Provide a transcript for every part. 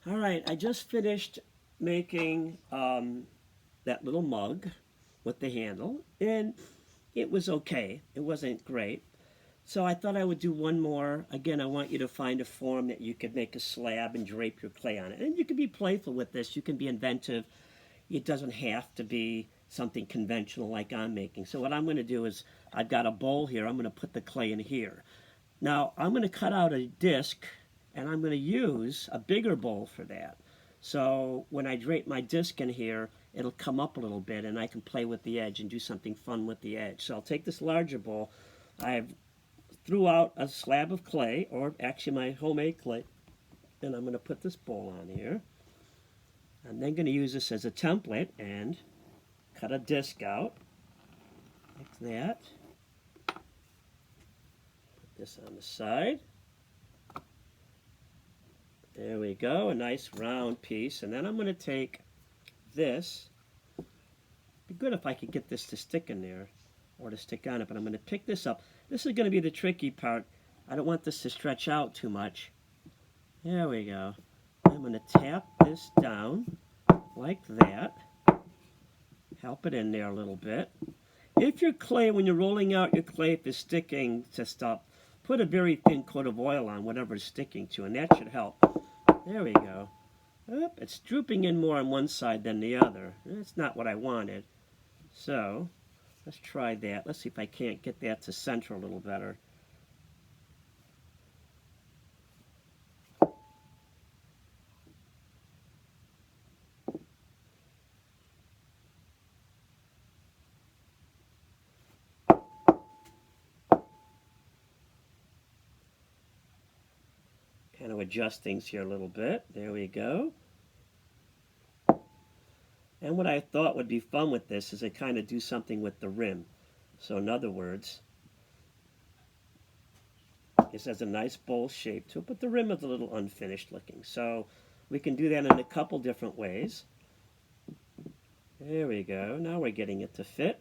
All right, I just finished making that little mug with the handle, and it was okay. It wasn't great. So I thought I would do one more. Again, I want you to find a form that you could make a slab and drape your clay on it. And you can be playful with this. You can be inventive. It doesn't have to be something conventional like I'm making. So what I'm going to do is I've got a bowl here. I'm going to put the clay in here. Now I'm going to cut out a disc and I'm going to use a bigger bowl for that. So when I drape my disc in here, it'll come up a little bit and I can play with the edge and do something fun with the edge. So I'll take this larger bowl. I've threw out a slab of clay, or actually my homemade clay, and I'm going to put this bowl on here. I'm then going to use this as a template and cut a disc out like that. Put this on the side. There we go, a nice round piece. And then I'm going to take this. It'd be good if I could get this to stick in there or to stick on it, but I'm going to pick this up. This is going to be the tricky part. I don't want this to stretch out too much. There we go. I'm going to tap this down like that. Help it in there a little bit. If your clay, when you're rolling out your clay, if it's sticking to stuff, put a very thin coat of oil on whatever it's sticking to, and that should help. There we go. Oop, it's drooping in more on one side than the other. That's not what I wanted. So, let's try that. Let's see if I can't get that to center a little better. Kind of adjust things here a little bit. There we go. And what I thought would be fun with this is to kind of do something with the rim. So in other words, this has a nice bowl shape to it, but the rim is a little unfinished looking. So we can do that in a couple different ways. There we go. Now we're getting it to fit.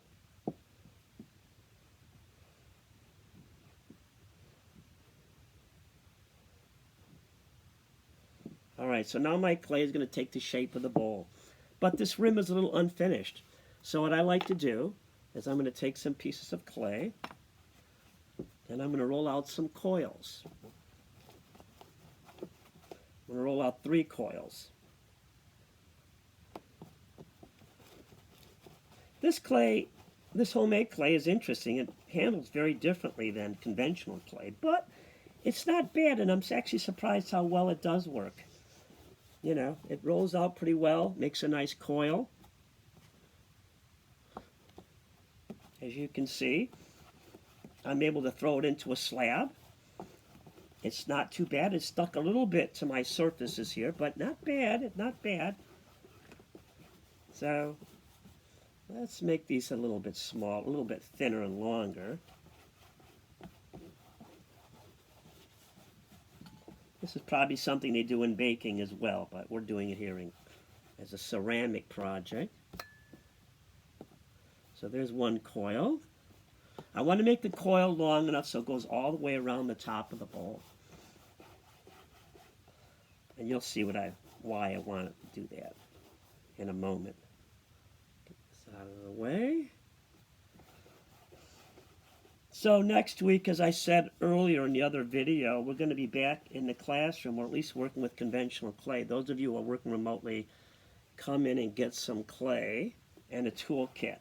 All right, so now my clay is going to take the shape of the bowl. But this rim is a little unfinished. So what I like to do is I'm going to take some pieces of clay and I'm going to roll out some coils. I'm going to roll out 3 coils. This clay, this homemade clay is interesting. It handles very differently than conventional clay, but it's not bad, and I'm actually surprised how well it does work. You know, it rolls out pretty well, makes a nice coil. As you can see, I'm able to throw it into a slab. It's not too bad. It's stuck a little bit to my surfaces here, but not bad, not bad. So let's make these a little bit small, a little bit thinner and longer. This is probably something they do in baking as well, but we're doing it here as a ceramic project. So there's one coil. I want to make the coil long enough so it goes all the way around the top of the bowl. And you'll see why I want to do that in a moment. Get this out of the way. So next week, as I said earlier in the other video, we're going to be back in the classroom, or at least working with conventional clay. Those of you who are working remotely, come in and get some clay and a toolkit.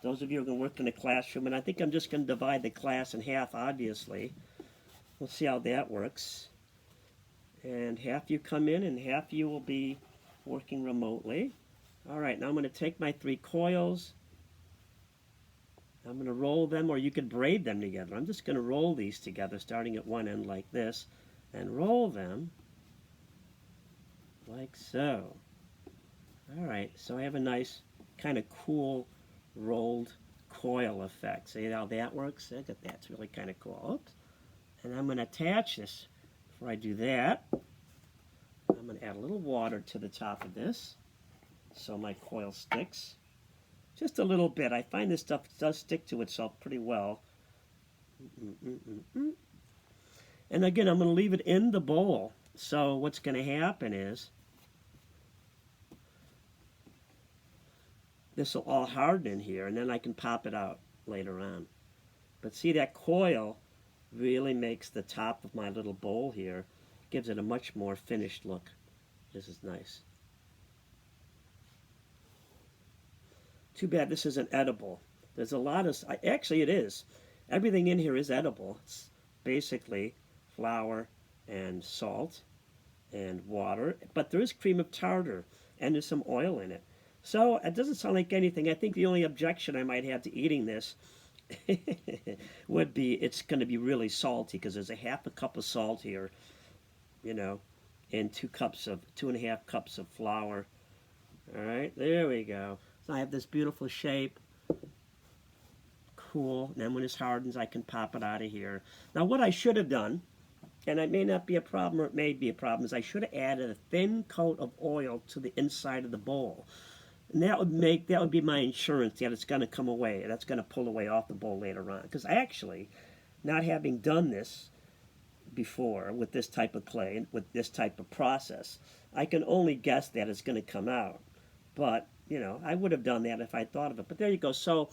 Those of you who are going to work in the classroom, and I think I'm just going to divide the class in half, obviously. We'll see how that works. And half you come in and half you will be working remotely. All right, now I'm going to take my 3 coils. I'm going to roll them, or you could braid them together. I'm just going to roll these together, starting at one end like this, and roll them like so. All right, so I have a nice kind of cool rolled coil effect. See how that works? Look at that. It's really kind of cool. Oops. And I'm going to attach this. Before I do that, I'm going to add a little water to the top of this so my coil sticks. Just a little bit. I find this stuff does stick to itself pretty well. And again, I'm going to leave it in the bowl. So what's going to happen is this will all harden in here, and then I can pop it out later on. But see, that coil really makes the top of my little bowl here, gives it a much more finished look. This is nice. Too bad this isn't edible. There's a lot of, actually it is. Everything in here is edible. It's basically flour and salt and water, but there is cream of tartar and there's some oil in it. So it doesn't sound like anything. I think the only objection I might have to eating this would be it's going to be really salty because there's a half a cup of salt here, you know, and 2.5 cups of flour. All right, there we go. So I have this beautiful shape. Cool. And then when this hardens, I can pop it out of here. Now what I should have done, and it may not be a problem or it may be a problem, is I should have added a thin coat of oil to the inside of the bowl. And that would be my insurance that it's going to come away. That's going to pull away off the bowl later on. Because actually, not having done this before with this type of clay, with this type of process, I can only guess that it's going to come out. But, you know, I would have done that if I thought of it. But there you go. So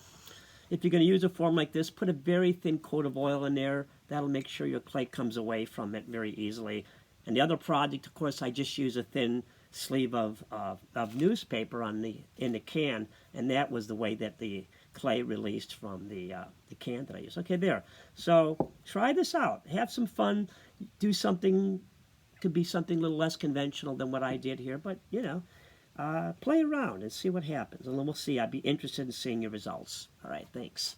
if you're going to use a form like this, put a very thin coat of oil in there. That'll make sure your clay comes away from it very easily. And the other project, of course, I just use a thin sleeve of newspaper in the can, and that was the way that the clay released from the can that I used. Okay, there. So try this out. Have some fun. Do something, could be something a little less conventional than what I did here, but, you know, play around and see what happens. And then we'll see. I'd be interested in seeing your results. All right, thanks.